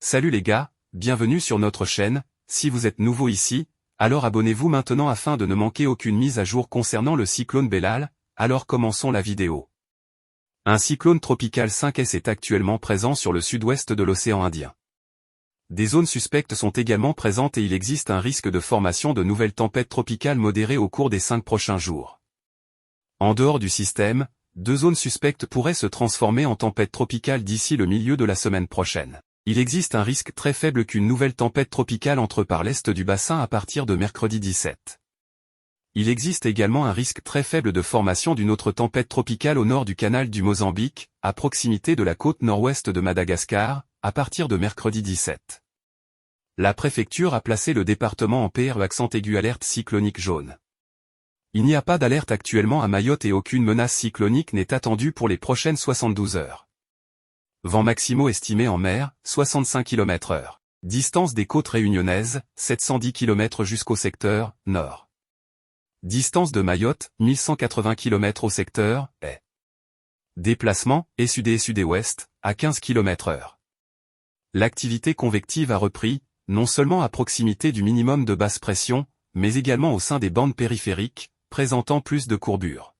Salut les gars, bienvenue sur notre chaîne. Si vous êtes nouveau ici, alors abonnez-vous maintenant afin de ne manquer aucune mise à jour concernant le cyclone Bellal. Alors commençons la vidéo. Un cyclone tropical 5S est actuellement présent sur le sud-ouest de l'océan Indien. Des zones suspectes sont également présentes et il existe un risque de formation de nouvelles tempêtes tropicales modérées au cours des 5 prochains jours. En dehors du système, 2 zones suspectes pourraient se transformer en tempêtes tropicales d'ici le milieu de la semaine prochaine. Il existe un risque très faible qu'une nouvelle tempête tropicale entre par l'est du bassin à partir de mercredi 17. Il existe également un risque très faible de formation d'une autre tempête tropicale au nord du canal du Mozambique, à proximité de la côte nord-ouest de Madagascar, à partir de mercredi 17. La préfecture a placé le département en PR accent aigu alerte cyclonique jaune. Il n'y a pas d'alerte actuellement à Mayotte et aucune menace cyclonique n'est attendue pour les prochaines 72 heures. Vents maximaux estimés en mer, 65 km/h. Distance des côtes réunionnaises, 710 km jusqu'au secteur nord. Distance de Mayotte, 1180 km au secteur est. Déplacement, et sud et sud-ouest, à 15 km/h. L'activité convective a repris, non seulement à proximité du minimum de basse pression, mais également au sein des bandes périphériques, présentant plus de courbures.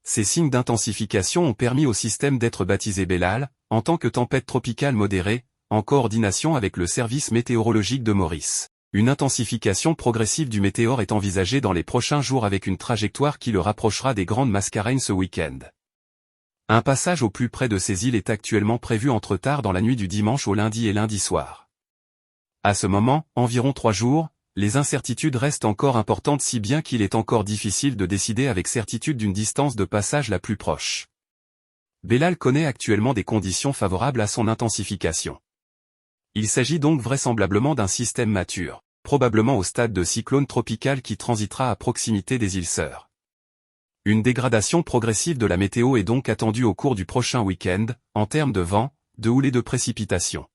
Ces signes d'intensification ont permis au système d'être baptisé Bellal, en tant que tempête tropicale modérée, en coordination avec le service météorologique de Maurice. Une intensification progressive du météore est envisagée dans les prochains jours avec une trajectoire qui le rapprochera des grandes mascareignes ce week-end. Un passage au plus près de ces îles est actuellement prévu entre tard dans la nuit du dimanche au lundi et lundi soir. À ce moment, environ 3 jours, les incertitudes restent encore importantes si bien qu'il est encore difficile de décider avec certitude d'une distance de passage la plus proche. Bellal connaît actuellement des conditions favorables à son intensification. Il s'agit donc vraisemblablement d'un système mature, probablement au stade de cyclone tropical qui transitera à proximité des îles Sœurs. Une dégradation progressive de la météo est donc attendue au cours du prochain week-end, en termes de vent, de houle et de précipitations.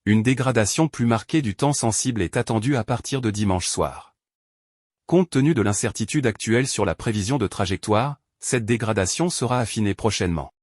Une dégradation plus marquée du temps sensible est attendue à partir de dimanche soir. Compte tenu de l'incertitude actuelle sur la prévision de trajectoire, cette dégradation sera affinée prochainement.